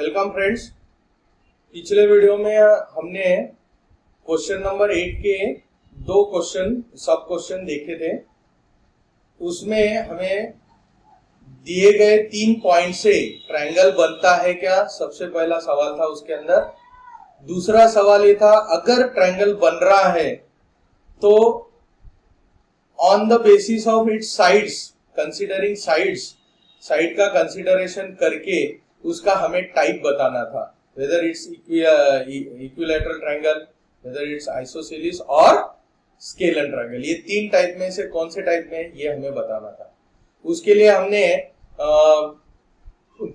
Welcome friends. पिछले video में हमने क्वेश्चन नंबर 8 के दो सब क्वेश्चन देखे थे। उसमें हमें दिए गए 3 पॉइंट से ट्रायंगल बनता है क्या, सबसे पहला सवाल था उसके अंदर। दूसरा सवाल ये था अगर ट्रायंगल बन रहा है तो on the basis of its sides, considering sides, side का कंसीडरेशन करके उसका हमें टाइप बताना था, whether it's equilateral triangle, whether it's isosceles और स्केलन ट्रायंगल। ये 3 टाइप में से कौन से टाइप में ये हमें बताना था। उसके लिए हमने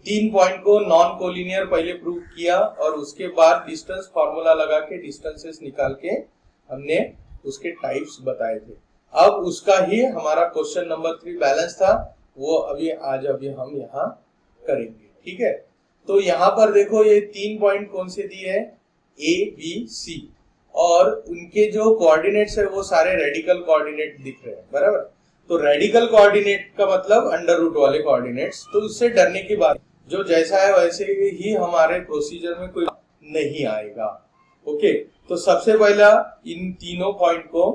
3 पॉइंट को नॉन कोलिनियर पहले प्रूव किया और उसके बाद डिस्टेंस फार्मूला लगा के डिस्टेंसेस निकाल के हमने उसके टाइप्स बताए थे। अब उसका ही हमारा क्वेश्चन नंबर 3 बैलेंस था, वो आज हम यहाँ करेंगे। ठीक है, तो यहाँ पर देखो ये 3 पॉइंट कौन से दिए हैं, ए बी सी, और उनके जो कोऑर्डिनेट्स है वो सारे रेडिकल कोऑर्डिनेट दिख रहे हैं, बराबर। तो रेडिकल कोऑर्डिनेट का मतलब अंडर रूट वाले कोऑर्डिनेट्स, तो उससे डरने की बात, जो जैसा है वैसे ही हमारे प्रोसीजर में कोई नहीं आएगा। ओके, तो सबसे पहला इन तीनों पॉइंट को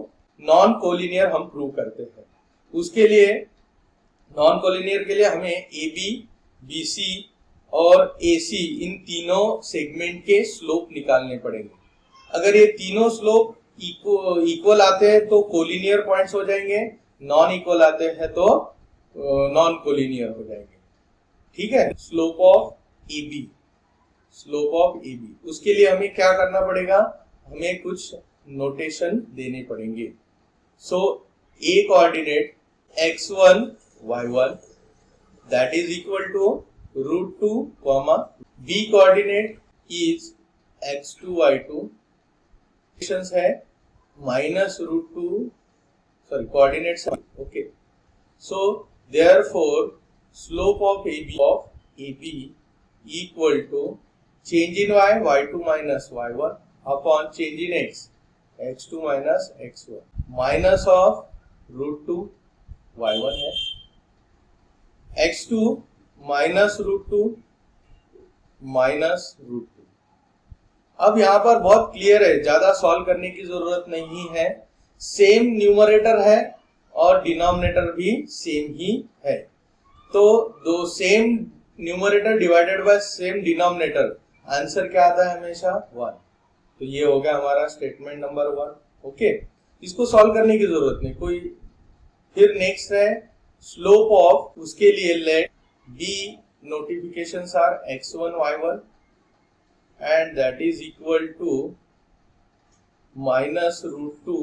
नॉन कोलिनियर हम प्रूव करते हैं। उसके लिए नॉन कोलिनियर के लिए हमें ए बी, बी सी और ए सी, इन तीनों सेगमेंट के स्लोप निकालने पड़ेंगे। अगर ये तीनों स्लोप इक्वल आते हैं तो कोलिनियर पॉइंट्स हो जाएंगे, नॉन इक्वल आते हैं तो नॉन कोलिनियर हो जाएंगे। ठीक है, slope of A B, slope of A B, उसके लिए हमें क्या करना पड़ेगा, हमें कुछ नोटेशन देने पड़ेंगे। सो ए coordinate x1 y1 that is equal to √2, b coordinate is x2 y2 है -√2, sorry coordinates, okay, so therefore slope of AB equal to change in y, y2 minus y1 upon change in x, x2 minus x1, minus of √2 y1 है, x2 minus √2 minus √2। अब यहाँ पर बहुत clear है, ज्यादा solve करने की जरूरत नहीं है। सेम न्यूमरेटर है और डिनोमिनेटर भी सेम ही है, तो दो same numerator divided by same denominator, answer क्या आता है हमेशा 1। तो ये हो गया हमारा स्टेटमेंट नंबर 1। ओके, इसको सॉल्व करने की जरूरत नहीं कोई। फिर नेक्स्ट है स्लोप ऑफ, उसके लिए late b notifications are x1 y1 and that is equal to minus √2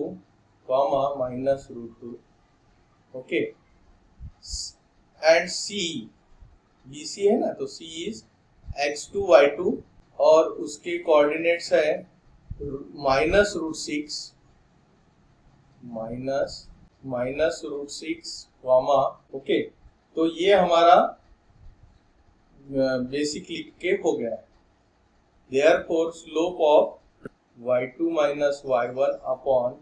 comma minus √2, okay, and c, bc है ना, तो c is x2 y2 और उसके कोऑर्डिनेट्स है -√6 माइनस √6 कॉमा, ओके। तो ये हमारा बेसिक लिख के हो गया है। Therefore slope of y2 minus y1 upon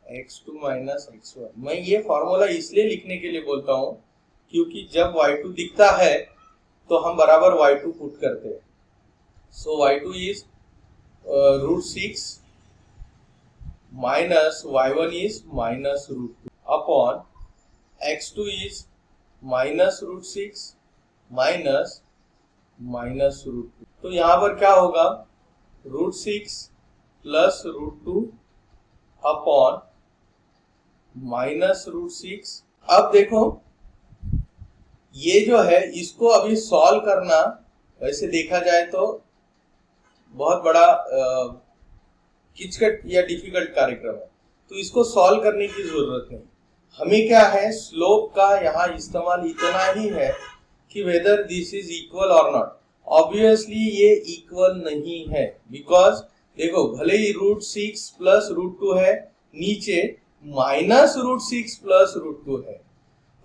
x2 minus x1। मैं ये फॉर्मूला इसलिए लिखने के लिए बोलता हूँ क्योंकि जब y2 दिखता है तो हम बराबर y2 पुट करते हैं। सो y2 is √6 minus y1 is minus √2 upon x2 is minus √6 minus √2। तो यहाँ पर क्या होगा, √6 प्लस √2 अपॉन माइनस √6। अब देखो ये जो है इसको अभी सॉल्व करना, वैसे देखा जाए तो बहुत बड़ा किचकट या डिफिकल्ट कार्यक्रम है, तो इसको सॉल्व करने की जरूरत नहीं। हमें क्या है, स्लोप का यहाँ इस्तेमाल इतना ही है कि वेदर दिस इज इक्वल और नॉट। ऑब्वियसली ये इक्वल नहीं है, बिकॉज देखो भले ही √6 प्लस √2 है, नीचे माइनस √6 प्लस √2 है,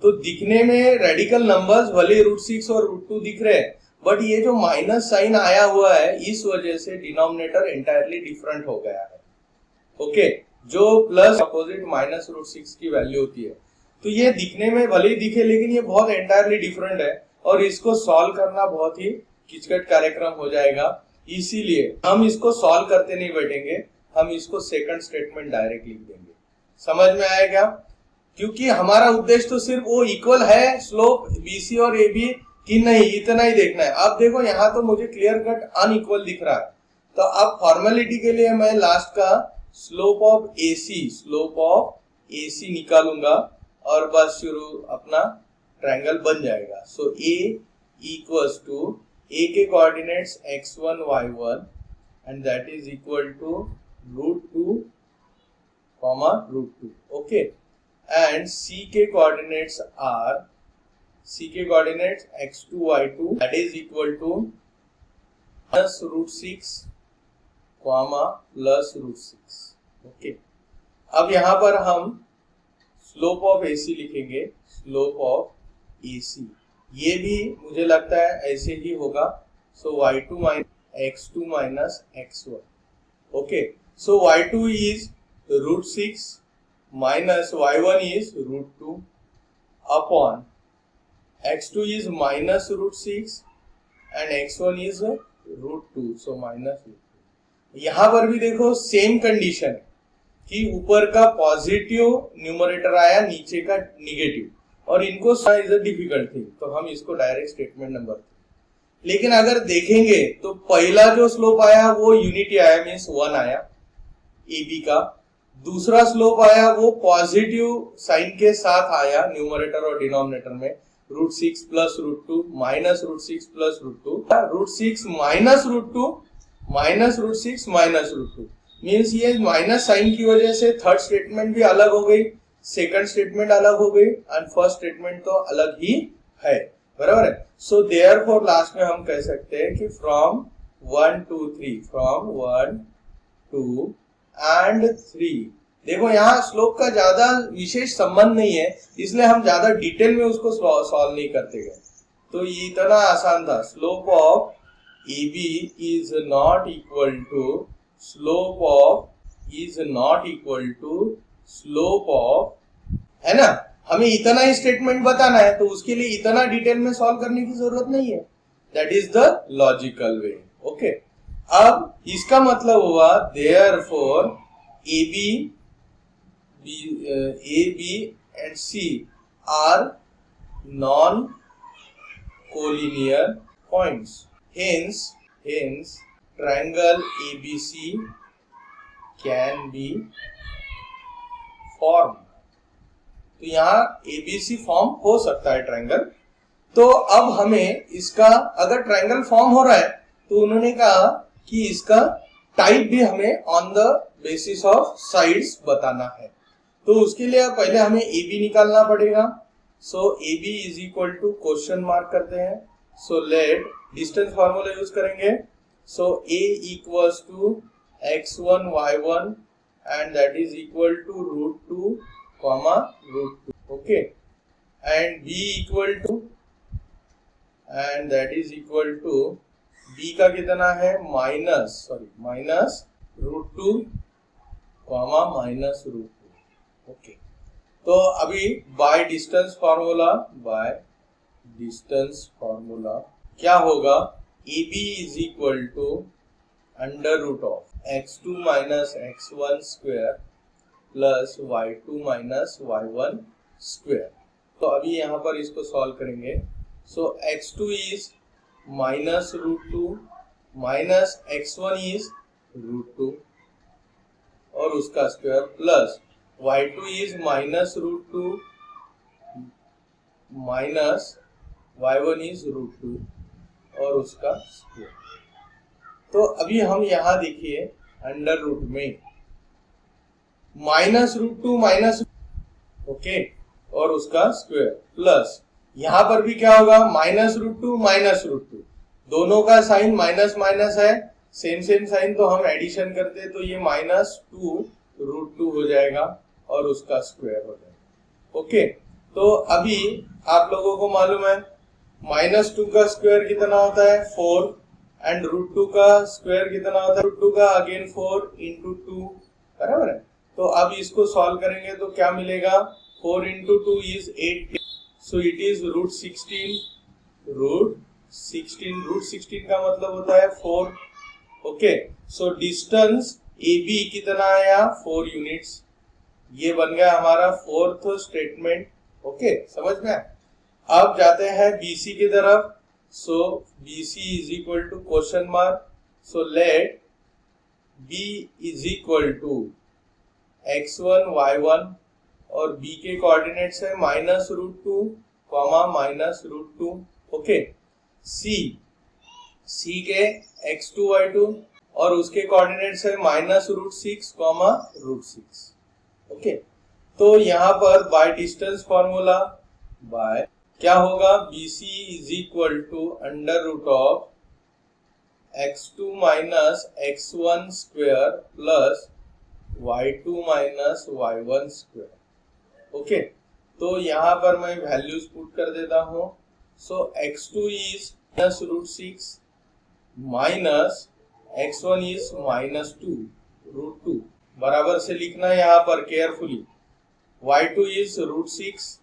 तो दिखने में रेडिकल नंबर्स भले √6 और √2 दिख रहे हैं, बट ये जो माइनस साइन आया हुआ है इस वजह से डिनोमिनेटर एंटायरली डिफरेंट हो गया है। ओके, जो प्लस अपोजिट माइनस √6 की वैल्यू होती है, तो ये दिखने में भले ही दिखे लेकिन ये बहुत एंटायरली डिफरेंट है और इसको सॉल्व करना बहुत ही किचकट कार्यक्रम हो जाएगा, इसीलिए हम इसको सॉल्व करते नहीं बैठेंगे, हम इसको सेकंड स्टेटमेंट डायरेक्ट लिख देंगे। समझ में आएगा? क्योंकि हमारा उद्देश्य तो सिर्फ वो इक्वल है स्लोप बीसी और एबी कि नहीं, इतना ही देखना है। अब देखो यहाँ तो मुझे क्लियर कट अनइक्वल दिख रहा है, तो अब फॉर्मेलिटी के लिए मैं लास्ट का स्लोप ऑफ एसी निकालूंगा और बस शुरू अपना ट्रायंगल बन जाएगा। सो ए इक्वल्स टू ए के coordinates x1 y1 and that is equal to √2 comma √2, okay. And C के coordinates are x2 y2 that is equal to +√6 comma +√6, okay. अब यहाँ पर हम स्लोप ऑफ एसी लिखेंगे, स्लोप ऑफ एसी, ये भी मुझे लगता है ऐसे ही होगा। So y2 x2 minus x1, okay. So y2 is √6 minus y1 is √2 upon x2 is minus √6 and x1 is √2, so minus √2। यहाँ पर भी देखो सेम कंडीशन है कि ऊपर का पॉजिटिव न्यूमरेटर आया, नीचे का निगेटिव, और इनको इज अ डिफिकल्ट थिंग, तो हम इसको डायरेक्ट स्टेटमेंट नंबर। लेकिन अगर देखेंगे तो पहला जो स्लोप आया वो यूनिटी आया, मीन्स 1 आया AB का। दूसरा स्लोप आया वो पॉजिटिव साइन के साथ आया न्यूमरेटर और डिनोमिनेटर में, √6 plus √2 minus √6 plus √2, √6 minus √2 minus √6 minus √2, means ये माइनस साइन की वजह से थर्ड स्टेटमेंट भी अलग हो गई, सेकंड स्टेटमेंट अलग हो गई एंड फर्स्ट स्टेटमेंट तो अलग ही है, बराबर है। सो देयरफॉर लास्ट में हम कह सकते हैं कि फ्रॉम 1 2 3, फ्रॉम 1 2 एंड 3। देखो यहाँ स्लोप का ज्यादा विशेष संबंध नहीं है, इसलिए हम ज्यादा डिटेल में उसको सॉल्व नहीं करते गए, तो ये इतना आसान था। Slope of AB is not equal to slope of, है ना। हमें इतना ही स्टेटमेंट बताना है, तो उसके लिए इतना डिटेल में सॉल्व करने की जरूरत नहीं है। That is the logical way, okay. अब इसका मतलब हुआ therefore AB and C are non-collinear points. Hence, triangle ABC can be formed. तो यहाँ ABC फॉर्म हो सकता है ट्रायंगल। तो अब हमें इसका, अगर ट्रायंगल फॉर्म हो रहा है तो उन्होंने कहा कि इसका टाइप भी हमें on the basis of sides बताना है। तो उसके लिए पहले हमें AB निकालना पड़ेगा। So AB is equal to question mark करते हैं, so let distance formula use करेंगे। So A equals to x1 y1 and that is equal to √2 comma √2, okay. And B equal to, and that is equal to B का कितना है minus √2 comma minus √2, okay. तो अभी by distance formula क्या होगा, AB is equal to √x2 minus x1 square plus y2 minus y1 square. तो अभी यहाँ पर इसको सॉल्व करेंगे। So x2 is minus √2 minus x1 is √2 और उसका square plus y2 is minus √2 minus y1 is √2 और उसका स्क्वायर। तो अभी हम यहाँ देखिए अंडर रूट में माइनस √2 माइनस, ओके, और उसका स्क्वायर प्लस यहाँ पर भी क्या होगा माइनस √2 माइनस √2, दोनों का साइन माइनस माइनस है, सेम साइन, तो हम एडिशन करते तो ये -2 √2 हो जाएगा और उसका स्क्वायर हो जाएगा, ओके। तो अभी आप लोगों को मालूम है -2 का स्क्वायर कितना होता है 4 एंड √2 का स्क्वायर कितना होता है √2 का अगेन 4 into 2, बराबर है। तो अब इसको सॉल्व करेंगे तो क्या मिलेगा 4 into 2 is 8, so it is √16 16, root 16 का मतलब होता है 4। ओके, सो डिस्टेंस AB कितना आया 4 यूनिट्स। ये बन गया हमारा फोर्थ स्टेटमेंट। ओके, समझ में। अब जाते हैं BC की तरफ। So BC is equal to question mark. So let B is equal to x1 y1 और B के कोऑर्डिनेट्स है -√2, -√2। ओके, C के x2 y2 और उसके कोऑर्डिनेट्स है -√6, √6। ओके, तो यहाँ पर बाय डिस्टेंस फॉर्मूला बाय क्या होगा, BC is equal to under root of x2 minus x1 square plus y2 minus y1 square. Okay, तो यहाँ पर मैं वैल्यूज पुट कर देता हूँ। So x2 is -√6 minus x1 is -2 बराबर से लिखना है यहाँ पर carefully. y2 is √6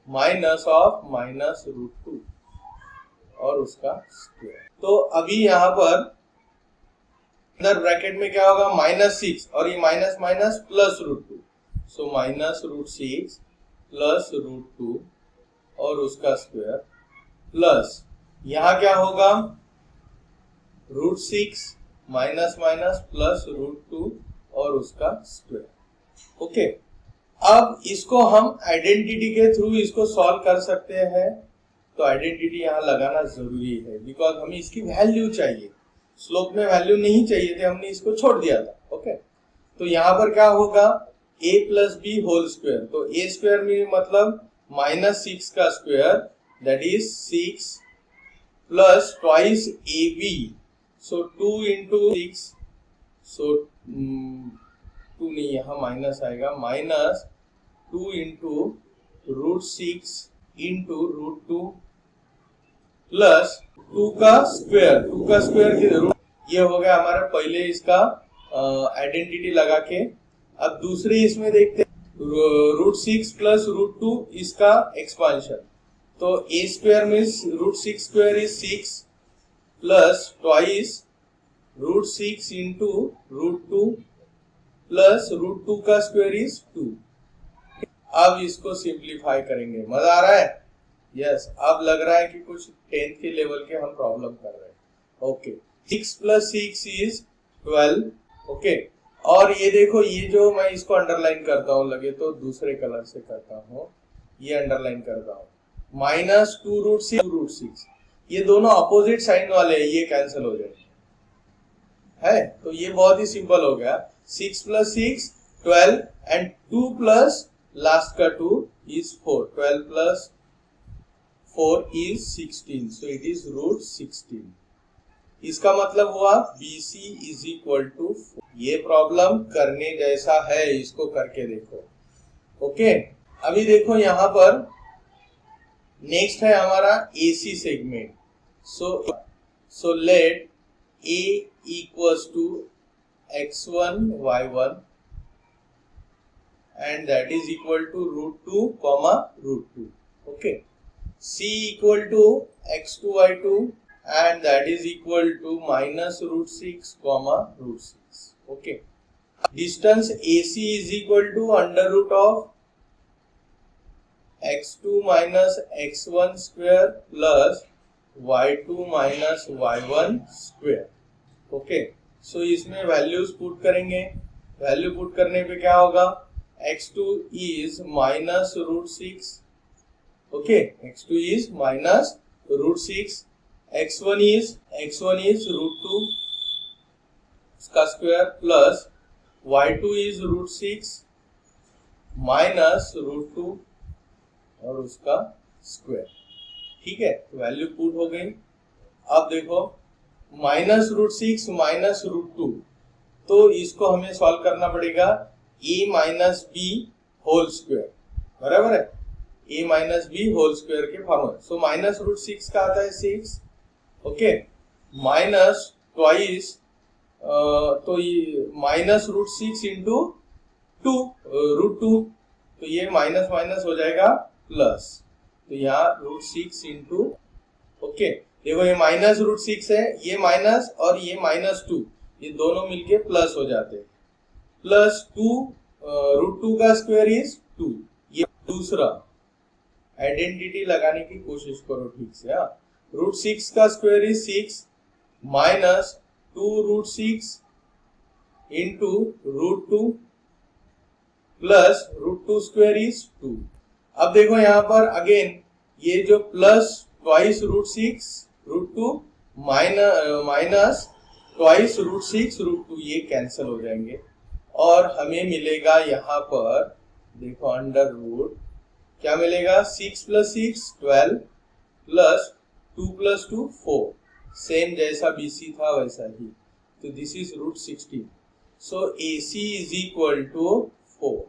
minus of -√2 और उसका स्क्वायर। तो अभी यहाँ पर अंदर ब्रैकेट में क्या होगा, -6 और ये माइनस माइनस प्लस √2। सो -√6 प्लस √2 और उसका स्क्वायर प्लस यहाँ क्या होगा, √6 माइनस माइनस प्लस √2 और उसका स्क्वायर। ओके, अब इसको हम आइडेंटिटी के थ्रू इसको सॉल्व कर सकते हैं। तो आइडेंटिटी यहाँ लगाना जरूरी है बिकॉज हमें इसकी वैल्यू चाहिए। स्लोप में वैल्यू नहीं चाहिए थे, हमने इसको छोड़ दिया था। ओके, तो यहाँ पर क्या होगा, a plus B whole square. तो a स्क्वायर में मतलब -6 का square that is 6 plus twice AB। So 2 into 6, so 2 नहीं, यहाँ माइनस आएगा, -2 इंटू √6 इंटू √2 प्लस 2 का स्क्वायर की रूट। ये हो गया हमारा पहले इसका आइडेंटिटी लगा के। अब दूसरे इसमें देखते हैं √6 प्लस √2 इसका एक्सपांशन। तो a square means √6 square is 6 plus twice √6 into √2 plus √2 का स्क्वायर इज 2। अब इसको सिंप्लीफाई करेंगे। मजा आ रहा है? यस, अब लग रहा है कि कुछ 10th के लेवल के हम प्रॉब्लम कर रहे हैं। Okay, 6 plus 6 is 12। ओके, और ये देखो, ये जो मैं इसको अंडरलाइन करता हूँ, लगे तो दूसरे कलर से करता हूँ, ये अंडरलाइन करता हूँ, -2 √6। ये दोनों अपोजिट साइन वाले हैं, ये कैंसिल हो जाएंगे है। तो ये बहुत ही सिंपल हो गया। 6 प्लस 6 12 एंड 2 प्लस लास्ट का 2 is 4। 12 plus 4 is 16। So it is √16। इसका मतलब हुआ BC is equal to 4। ये प्रॉब्लम करने जैसा है, इसको करके देखो। ओके, अभी देखो यहाँ पर नेक्स्ट है हमारा AC segment. So let A equals to x1 y1 and that is equal to √2, √2. Okay, C equal to x2 y2 and that is equal to -√6, √6. Okay, distance AC is equal to √ of x2 minus x1 square plus y2 minus y1 square। Okay, so इसमें values put करेंगे। Value put करने पे क्या होगा, x2 is -√6। Okay, x2 is -√6, x1 is √2 उसका square plus y2 is √6 -√2 और उसका square. ठीक है, वैल्यू पुट हो गई। अब देखो -√6 -√2, तो इसको हमें सॉल्व करना पड़ेगा a minus B whole square, बराबर है, a minus B whole square के फॉर्मूला। सो -√6 का आता है 6। ओके, माइनस ट्वाइस, तो ये -√6 इंटू 2 √2, तो ये माइनस माइनस हो जाएगा प्लस, तो यहाँ √6 इंटू। ओके, देखो ये -√6 है, ये माइनस और ये -2, ये दोनों मिलके प्लस हो जाते हैं। +2 √2 का स्क्वायर इज 2। ये दूसरा आइडेंटिटी लगाने की कोशिश करो ठीक से। √6 का square is 6 -2√6 into √2 plus √2 square is 2। अब देखो यहाँ पर अगेन ये जो प्लस ट्वाइस √2 माइनस ट्वाइस √2 ये कैंसिल हो जाएंगे और हमें मिलेगा यहाँ पर देखो अंडर रूट क्या मिलेगा, 6 + 6 12 प्लस 2 + 2 4, सेम जैसा BC था वैसा ही। तो this is √16। So AC is equal to 4।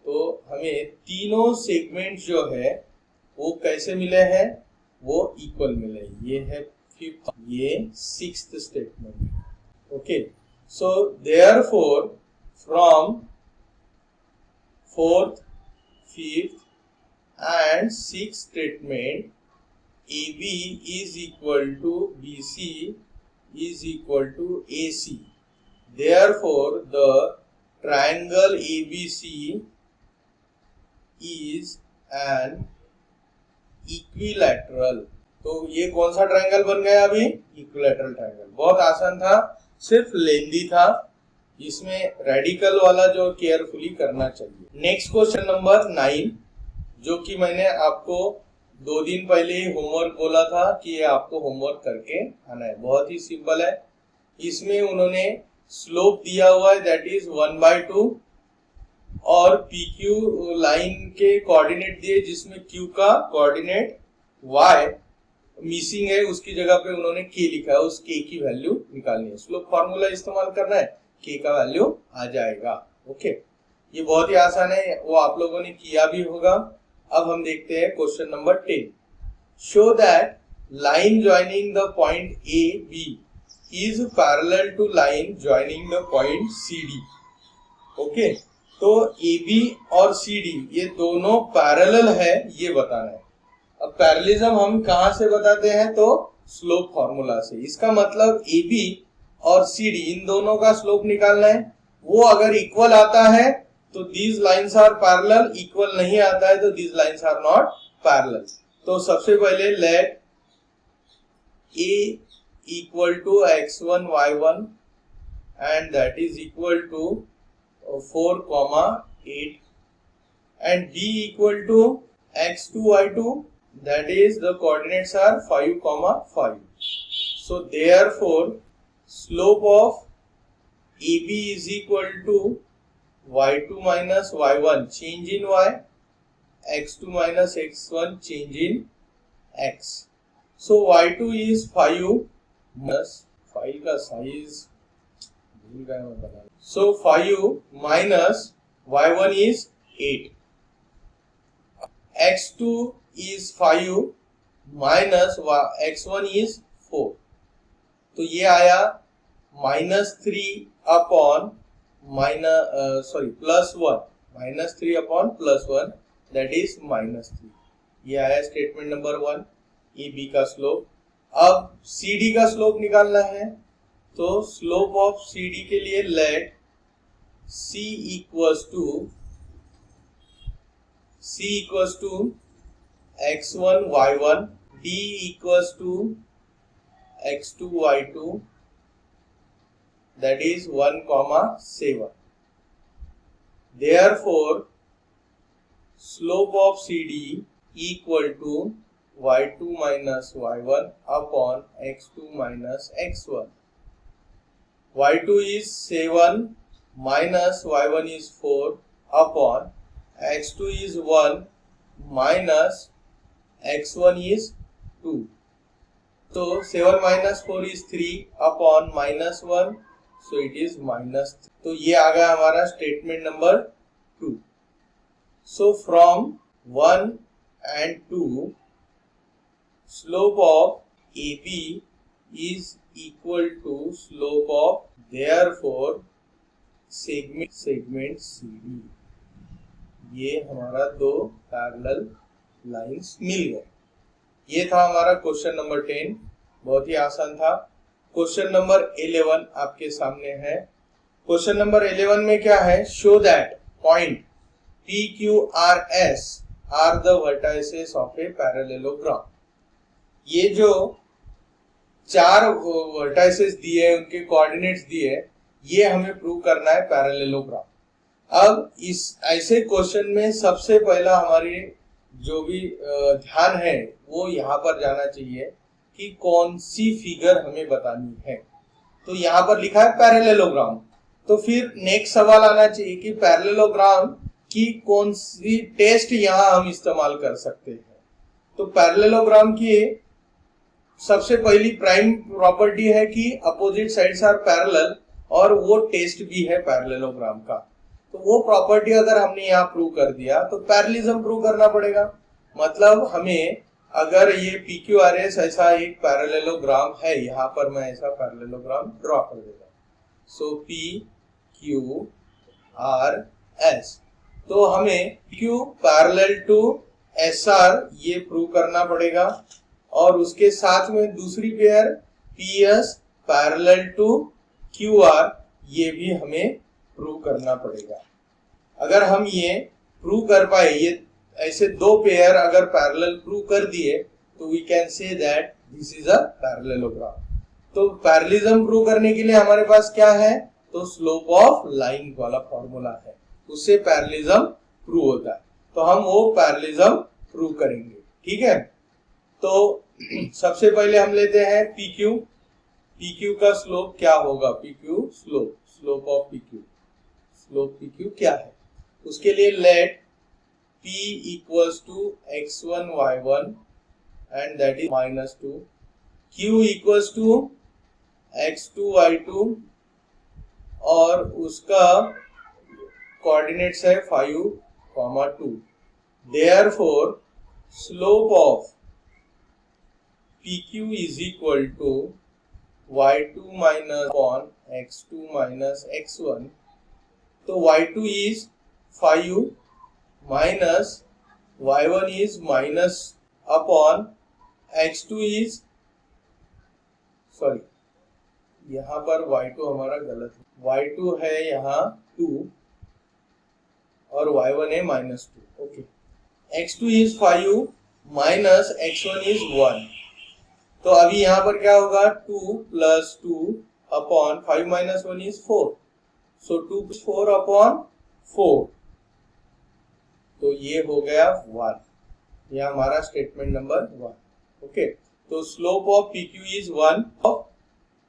तो हमें तीनों सेगमेंट जो है वो कैसे मिले हैं, वो इक्वल मिले। ये है फिफ्थ, ये sixth statement. Okay, so therefore from fourth, fifth and sixth statement AB is equal to BC is equal to AC. Therefore, the triangle ABC is an equilateral. तो ये कौन सा ट्रायंगल बन गया अभी, इक्विलैटरल ट्रायंगल। बहुत आसान था, सिर्फ लेंदी था, इसमें रेडिकल वाला जो केयरफुली करना चाहिए। नेक्स्ट क्वेश्चन नंबर 9, जो कि मैंने आपको 2 दिन पहले ही होमवर्क बोला था कि ये आपको होमवर्क करके आना है। बहुत ही सिंपल है। इसमें उन्होंने स्लोप दिया हुआ है दैट इज 1/2 और PQ लाइन के कोऑर्डिनेट दिए जिसमें Q का कोऑर्डिनेट Y मिसिंग है, उसकी जगह पे उन्होंने K लिखा है। उस K की वैल्यू निकालनी है। स्लोप फॉर्मूला इस्तेमाल करना है, K का वैल्यू आ जाएगा। ओके, ये बहुत ही आसान है, वो आप लोगों ने किया भी होगा। अब हम देखते हैं question number 10। Show that line joining the point A B is parallel to line joining the point C D. Okay, तो ए बी और सी डी ये दोनों पैरेलल है, ये बताना है। अब पैरेललिज्म हम कहां से बताते हैं, तो स्लोप फॉर्मूला से। इसका मतलब ए बी और सी डी इन दोनों का स्लोप निकालना है। वो अगर इक्वल आता है तो these lines are parallel, equal नहीं आता है तो these lines are not parallel। तो सबसे पहले let A equal to x1 y1 and that is equal to 4,8 and B equal to x2 y2, that is the coordinates are 5,5। so therefore slope of AB is equal to y2 minus y1 change in y, x2 minus x1 change in x। so y2 is 5 minus 5 का size भूल गया मैं बताना। so 5 minus y1 is 8, x2 is 5 minus x1 is 4। तो ये आया -3 upon +1, -3 upon +1 that is -3। ये आया स्टेटमेंट नंबर 1, ए बी का स्लोप। अब सी डी का स्लोप निकालना है, तो स्लोप ऑफ सी डी के लिए let C equals to x1 y1, D equals to x2 y2, that is 1,7। therefore slope of CD equal to y2 minus y1 upon x2 minus x1। y2 is 7 minus y1 is 4 upon x2 is 1 minus x1 is 2। तो 7 minus 4 is 3 upon -1, so it is -3। तो ये आ गया हमारा statement number 2। so from 1 and 2 slope of AB is equal to slope of therefore segment CD। ये हमारा दो parallel lines मिल गए। ये था हमारा क्वेश्चन नंबर 10, बहुत ही आसान था। क्वेश्चन नंबर 11 आपके सामने है। क्वेश्चन नंबर 11 में क्या है, show that point P Q R S are the vertices of a parallelogram. ये जो चार वर्टाइसेस दिए, उनके कोऑर्डिनेट्स दिए, ये हमें प्रूव करना है पैरेललोग्राम। अब इस ऐसे क्वेश्चन में सबसे पहला हमारी जो भी ध्यान है वो यहाँ पर जाना चाहिए कि कौन सी फिगर हमें बतानी है। तो यहाँ पर लिखा है पैरेललोग्राम, तो फिर नेक्स्ट सवाल आना चाहिए कि पैरेललोग्राम की कौन सी टेस्ट यहाँ हम इस्तेमाल कर सकते हैं। तो पैरेललोग्राम की सबसे पहली प्राइम प्रॉपर्टी है कि अपोजिट साइड्स आर पैरेलल, और वो टेस्ट भी है पैरेललोग्राम का। तो वो प्रॉपर्टी अगर हमने यहाँ प्रूव कर दिया तो पैरेललिज्म प्रूव करना पड़ेगा। मतलब हमें अगर ये PQRS ऐसा एक पैरेललोग्राम है, यहाँ पर मैं ऐसा पैरेललोग्राम ड्रॉ कर देता हूँ, सो PQRS, तो हमें Q पैरेलल टू SR ये प्रूव करना पड़ेगा, और उसके साथ में दूसरी pair PS parallel to QR ये भी हमें प्रूव करना पड़ेगा। अगर हम ये प्रूव कर पाए, ये ऐसे दो पेयर अगर पैरेलल प्रूव कर दिए, तो we can say that this is a parallelogram. तो पैरेललिज्म प्रूव करने के लिए हमारे पास क्या है, तो स्लोप ऑफ लाइन वाला फॉर्मूला है, उससे पैरेललिज्म प्रूव होता है। तो हम वो पैरेललिज्म प्रूव करेंगे, ठीक है। तो सबसे पहले हम लेते हैं PQ का स्लोप क्या होगा, PQ स्लोप ऑफ PQ क्या है। उसके लिए let P equals to x1 y1 and that is -2, Q equals to x2 y2 और उसका कोऑर्डिनेट्स है 5, 2। Therefore slope of PQ is equal to y2 minus upon x2 minus x1। तो y2 is 5 minus y1 is minus upon x2 is, sorry यहाँ पर y2 हमारा गलत है, y2 है यहाँ 2 और y1 है -2, okay. x2 is 5 minus x1 is 1। तो अभी यहाँ पर क्या होगा, 2 plus 2 upon 5 minus 1 is 4, so 2 plus 4 upon 4, तो ये हो गया 1। यह हमारा स्टेटमेंट नंबर 1, ओके। तो slope of PQ is 1 of,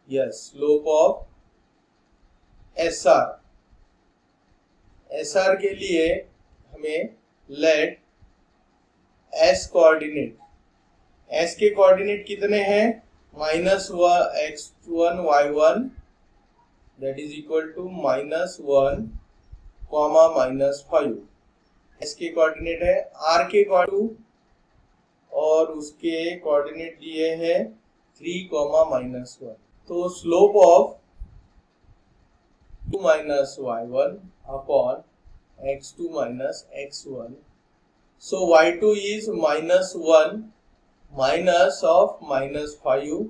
yes, slope of SR के लिए हमें लेट S कोऑर्डिनेट, S के कोऑर्डिनेट कितने हैं, -x1 y1 that is equal to -1 -5। S के कोऑर्डिनेट है, R के कोऑर्डिनेट और उसके कोऑर्डिनेट दिए हैं 3, -1। तो slope of 2 minus y1 upon x2 minus x1, so y2 is -1 minus of -5,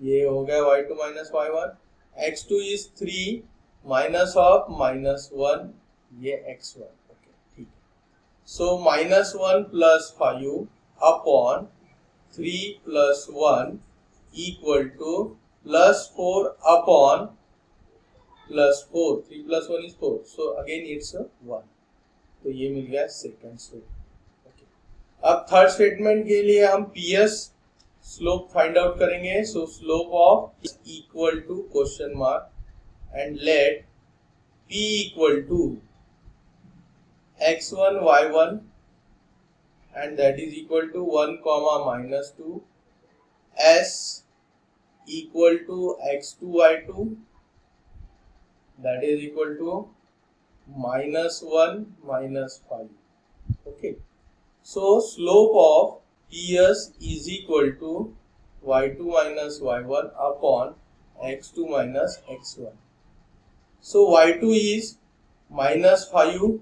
ये हो गया y2 minus y1, x2 is 3 minus of -1, ये x1, ओके, ठीक है। So -1 plus 5 upon 3 plus 1 equal to +4 upon +4, 3 plus 1 is 4, so again it's a 1, तो ये मिल गया सेकंड स्टेटमेंट, ओके। अब थर्ड स्टेटमेंट के लिए हम PS स्लोप फाइंड आउट करेंगे, so slope of equal to question mark and let P equal to x1 y1 and that is equal to 1, -2, S equal to x2 y2 that is equal to -1 -5, okay. So slope of PS is equal to y2 minus y1 upon x2 minus x1. So y2 is -5,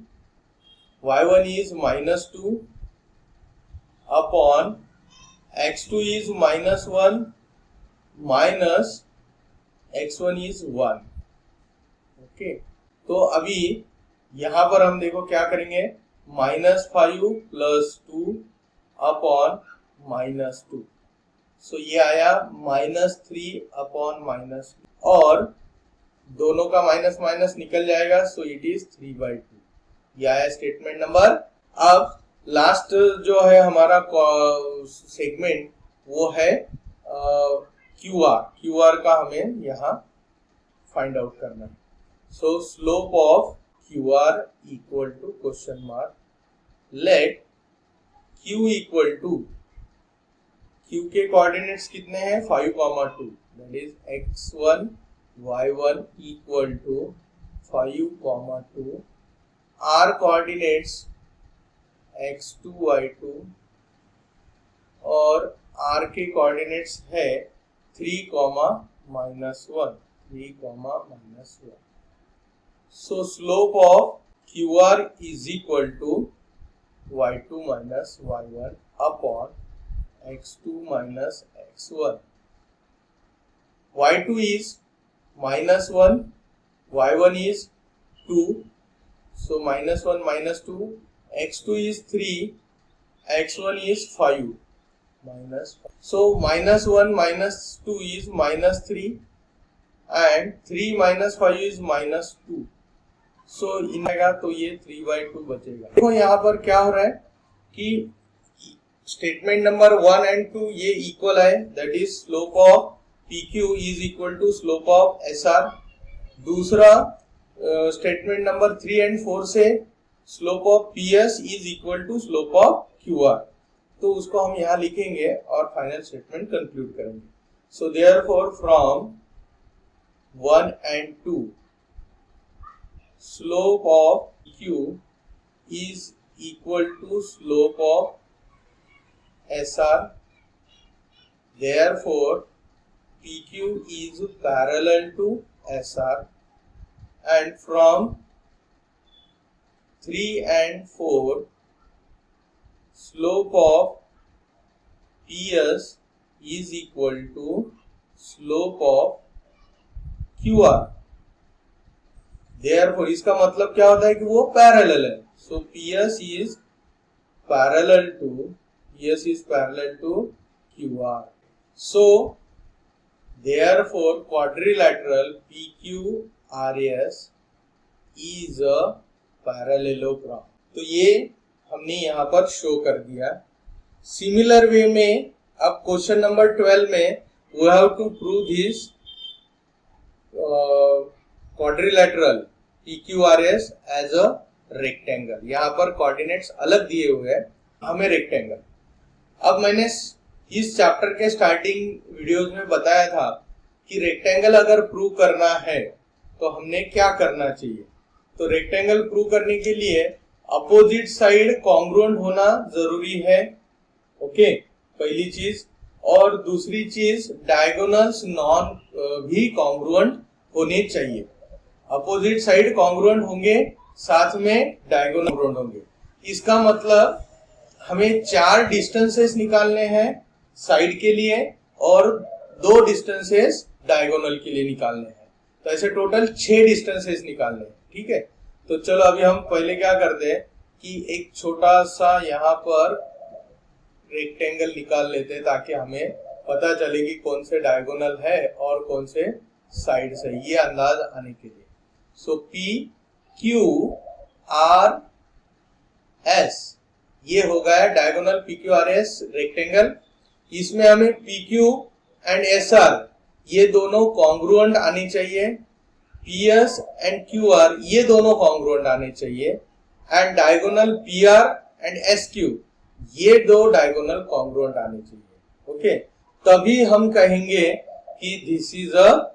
y1 is -2 upon x2 is -1 minus x1 is 1। Okay, तो अभी यहां पर हम देखो क्या करेंगे, -5 + 2 upon -2, सो ये आया -3 अपॉन -2, और दोनों का माइनस माइनस निकल जाएगा, सो इट इज 3/2। यह आया स्टेटमेंट नंबर। अब लास्ट जो है हमारा सेगमेंट वो है क्यूआर का हमें यहाँ फाइंड आउट करना है। So slope of QR equal to question mark, let Q equal to, Q के कोऑर्डिनेट्स कितने हैं 5,2, that is x1 y1 equal to 5,2, r coordinates x2 y2 और r के कोऑर्डिनेट्स है 3, -1, 3, -1। So slope of QR is equal to y2 minus y1 upon x2 minus x1. y2 is -1, y1 is 2, so -1 -2, x2 is 3, x1 is 5 minus 5. So -1 -2 is -3 and 3 - 5 is -2, सो इनका तो ये 3/2 बचेगा। देखो यहाँ पर क्या हो रहा है कि स्टेटमेंट नंबर 1 और 2 ये इक्वल है, that is slope of PQ is equal to slope of SR। दूसरा स्टेटमेंट नंबर 3 और 4 से slope of PS is equal to slope of QR, तो उसको हम यहाँ लिखेंगे और फाइनल स्टेटमेंट कंक्लूड करेंगे। सो देयरफॉर फ्रॉम 1 और 2 slope of Q is equal to slope of SR, therefore PQ is parallel to SR, and from 3 and 4 slope of PS is equal to slope of QR, Therefore, इसका मतलब क्या होता है कि वो parallel है। So PS is parallel to QR. So therefore, quadrilateral PQRS is a parallelogram. तो ये हमने यहाँ पर शो कर दिया। सिमिलर वे में अब क्वेश्चन नंबर 12 में we have to prove this quadrilateral PQRS as a rectangle। यहाँ पर कोऑर्डिनेट्स अलग दिए हुए हैं, हमें रेक्टेंगल। अब मैंने इस चैप्टर के स्टार्टिंग वीडियोस में बताया था कि रेक्टेंगल अगर प्रूव करना है तो हमने क्या करना चाहिए। तो रेक्टेंगल प्रूव करने के लिए अपोजिट साइड कॉन्ग्रुएंट होना जरूरी है, ओके, पहली चीज। और दूसरी चीज डायगोनल्स नॉन भी कॉन्ग्रुएंट होने चाहिए। अपोजिट साइड कॉन्ग्रुएंट होंगे, साथ में डायगोनल कॉन्ग्रुएंट होंगे। इसका मतलब हमें 4 डिस्टेंसेस निकालने हैं साइड के लिए और 2 डिस्टेंसेस डायगोनल के लिए निकालने हैं। तो ऐसे टोटल 6 डिस्टेंसेस निकालने हैं, ठीक है। तो चलो अभी हम पहले क्या करते हैं कि एक छोटा सा यहाँ पर रेक्टेंगल निकाल लेते हैं ताकि हमें पता चले कि कौन से डायगोनल है और कौन से साइड से, ये अंदाज आने के लिए। सो PQRS ये हो गया डायगोनल PQRS रेक्टेंगल। इसमें हमें PQ एंड SR ये दोनों कॉन्ग्रुएंट आने चाहिए, PS एंड QR ये दोनों कॉन्ग्रुएंट आने चाहिए, and diagonal PR and SQ ये 2 डायगोनल कॉन्ग्रुएंट आने चाहिए, ओके। तभी हम कहेंगे कि दिस इज अ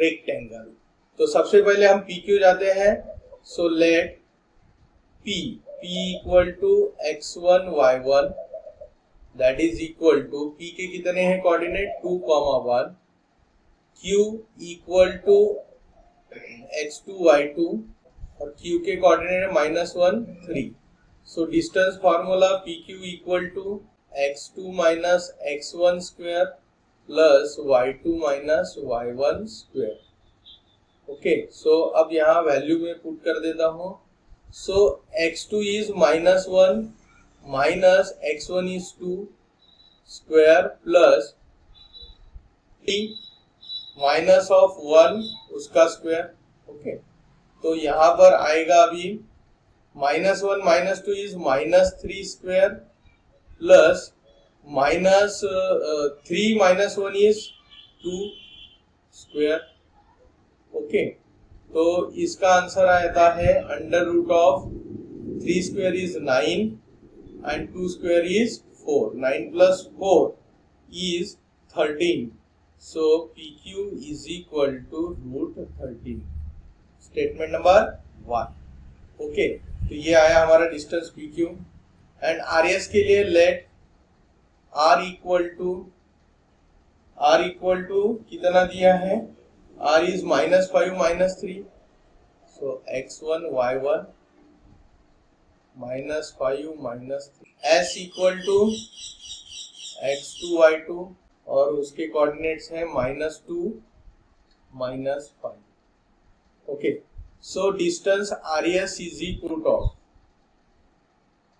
रेक्टेंगल। तो सबसे पहले हम PQ जाते हैं। So let P equal to x1 y1 that is equal to P के कितने हैं coordinate 2, 1, Q equal to x2 y2 और Q के कोऑर्डिनेट है -1, 3। So distance formula PQ equal to x2 minus x1 square plus y2 minus y1 square. Okay, so अब यहाँ value में put कर देता हूँ. So x2 is -1 minus x1 is 2 square plus t minus of 1 उसका square. Okay, तो यहाँ पर आएगा अभी -1 minus 2 is -3 square plus -3 minus 1 is 2 square. Okay, तो इसका आंसर आता है under root of 3 square is 9 and 2 square is 4. 9 plus 4 is 13. So PQ is equal to root 13. Statement number 1. Okay, तो ये आया हमारा डिस्टेंस PQ. एंड RS के लिए लेट R इक्वल टू कितना दिया है? R is -5 -3. So x1 y1 -5 -3. S equal to x2 y2 और उसके कोऑर्डिनेट्स हैं -2 -5. Okay, so distance RS is equal to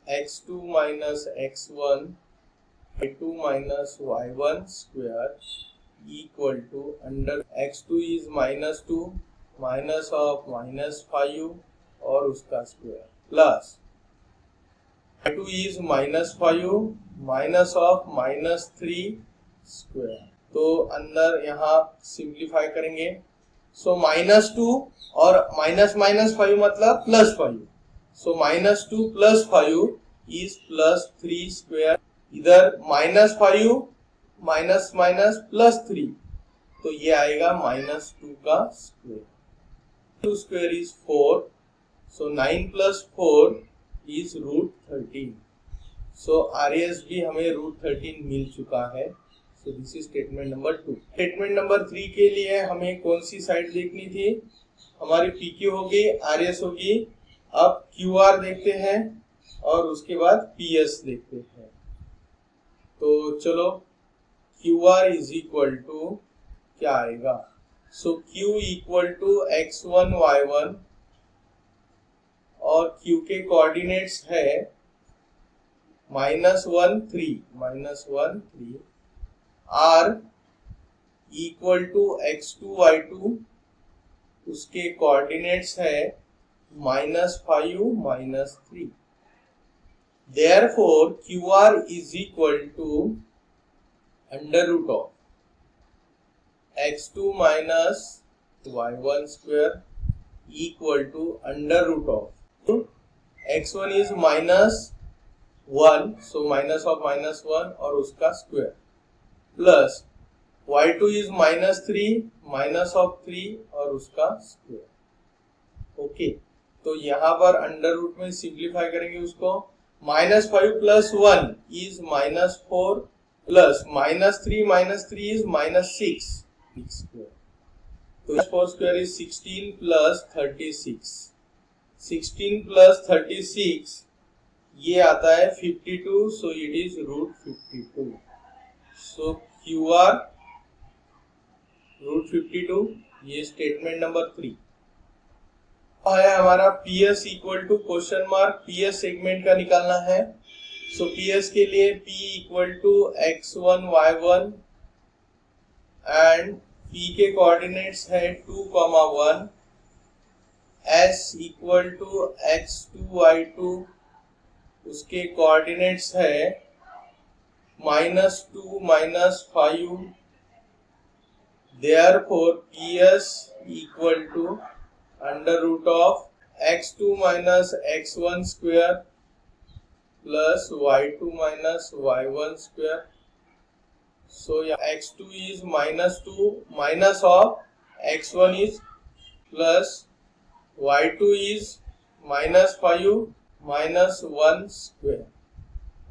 x2 minus x1 y2 minus y1 square equal to under x2 is -2 minus of -5 और उसका square plus y2 is -5 minus of -3 square. तो अंदर यहाँ simplify करेंगे. सो -2 और -5 मतलब +5. सो -2 + 5 is +3 स्क्वायर. इधर -5 +3, तो ये आएगा -2 का square. 2 square is 4. So 9 + 4 is √13. So RS भी हमें √13 मिल चुका है. So this is statement number 2. Statement number 3 के लिए हमें कौन सी साइड देखनी थी? हमारी PQ होगी, RS होगी. अब QR देखते हैं और उसके बाद PS देखते हैं. तो चलो, QR इज इक्वल टू क्या आएगा? सो Q equal to x1 y1 और Q के कोऑर्डिनेट्स है -1 3. R equal to x2 y2, उसके कोऑर्डिनेट्स है -5 -3. Therefore QR is equal to under root of x2 minus y1 square equal to under root of x1 is -1, so minus of -1 और उसका square plus y2 is -3 minus of 3 और उसका square. Okay, तो यहाँ पर under root में simplify करेंगे उसको. -5 + 1 is -4 प्लस -3 is -6 square. तो 4 square is 16 plus 36. 16 plus 36 ये आता है 52. So it is √52. So QR √52. ये स्टेटमेंट नंबर 3 है. हमारा PS equal to question mark. PS segment का निकालना है. सो PS के लिए P equal to x1 y1 and P के कोऑर्डिनेट्स है 2, 1. S equal to x2 y2, उसके कोऑर्डिनेट्स है -2 -5. Therefore PS equal to under root of x2 minus x1 square plus y2 minus y1 square. So yeah, x2 is -2 minus of x1 is plus y2 is -5 minus 1 square.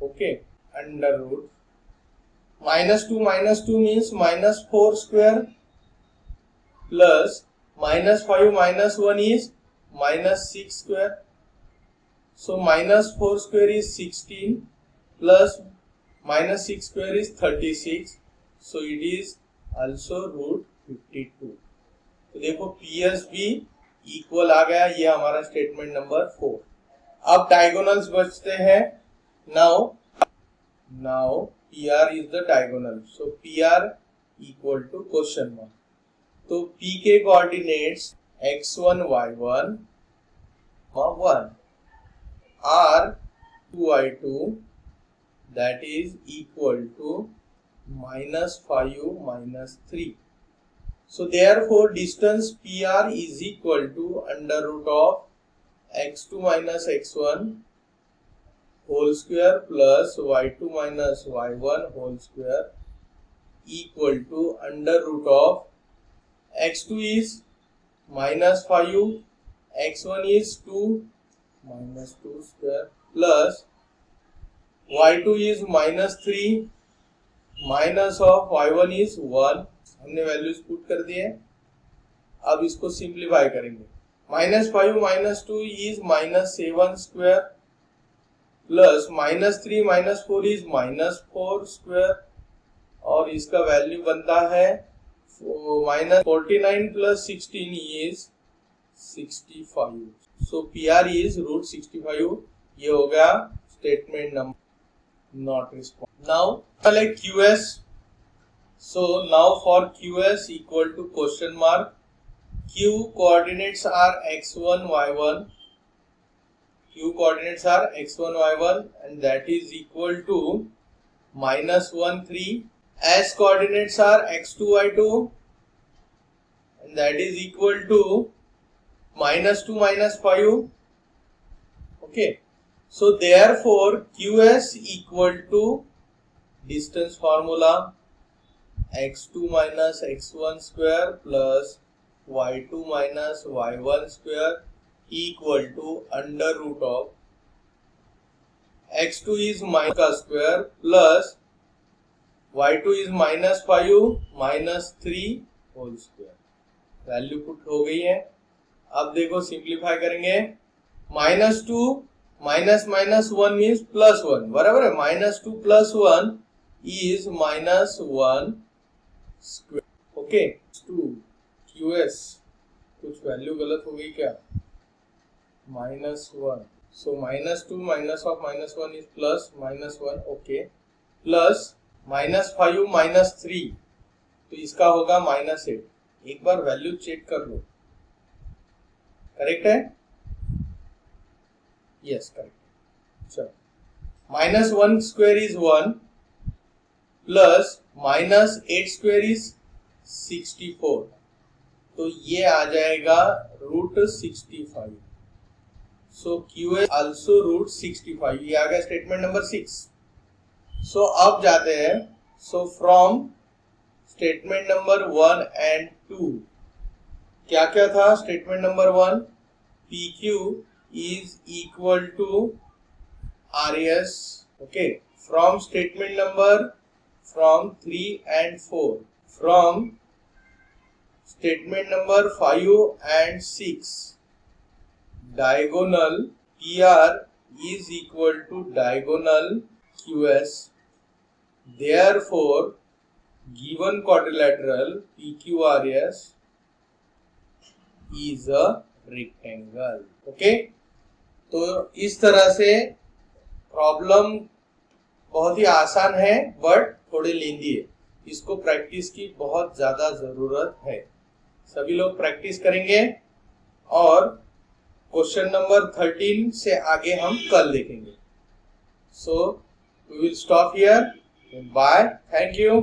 Okay, under root -2 means -4 square plus -5 minus 1 is -6 square. So -4 square is 16 plus minus 6 square is 36, so it is also root 52. तो देखो PS भी equal आ गया, ये हमारा statement number 4. अब diagonals बचते हैं. now PR is the diagonal, so PR equal to question mark. तो P के coordinates x1 y1 1 are 2i2, that is equal to -5 minus 3. So therefore distance PR is equal to under root of x2 minus x1 whole square plus y2 minus y1 whole square equal to under root of x2 is -5, x1 is 2 minus 2 square plus y2 is -3 minus of y1 is 1. हमने values put कर दिए. अब इसको simplify करेंगे. -5 minus 2 is -7 square plus -3 minus 4 is -4 square और इसका value बनता है -49 plus 16 is 65. So PR is root 65. ये हो गया statement number not response. Now select QS. So now for QS equal to question mark, Q coordinates are x1 y1. Q coordinates are x1 y1 and that is equal to -1 3. S coordinates are x2 y2 and that is equal to -2 minus 5. Okay, so therefore QS equal to distance formula x2 minus x1 square plus y2 minus y1 square equal to under root of x2 is minus square plus y2 is -5 minus 3 whole square. Value put हो गई है. अब देखो simplify करेंगे. -2 minus minus 1 means +1, बराबर है. -2 plus 1 is -1 square. Okay, 2 QS कुछ value गलत हो गई क्या? -1, so -2 minus of -1 is plus -1. Okay, plus -5 minus 3 तो इसका होगा -8. एक बार वैल्यू चेक कर लो. करेक्ट है? Yes correct. चलो, -1 square is 1 plus -8 square is 64. तो ये आ जाएगा रूट 65. सो QS आल्सो रूट 65. ये आ गया स्टेटमेंट नंबर 6. सो अब जाते हैं. So from statement number 1 and 2 क्या क्या था? Statement number 1 PQ is equal to RS. Okay, from statement number from 3 and 4, from statement number 5 and 6, diagonal PR is equal to diagonal QS. Therefore, given quadrilateral PQRS is a rectangle. Okay, तो इस तरह से problem बहुत ही आसान है but थोड़े लेंदी है. इसको प्रैक्टिस की बहुत ज्यादा जरूरत है. सभी लोग प्रैक्टिस करेंगे और क्वेश्चन नंबर 13 से आगे हम कल देखेंगे. So we will stop here. Bye. Thank you.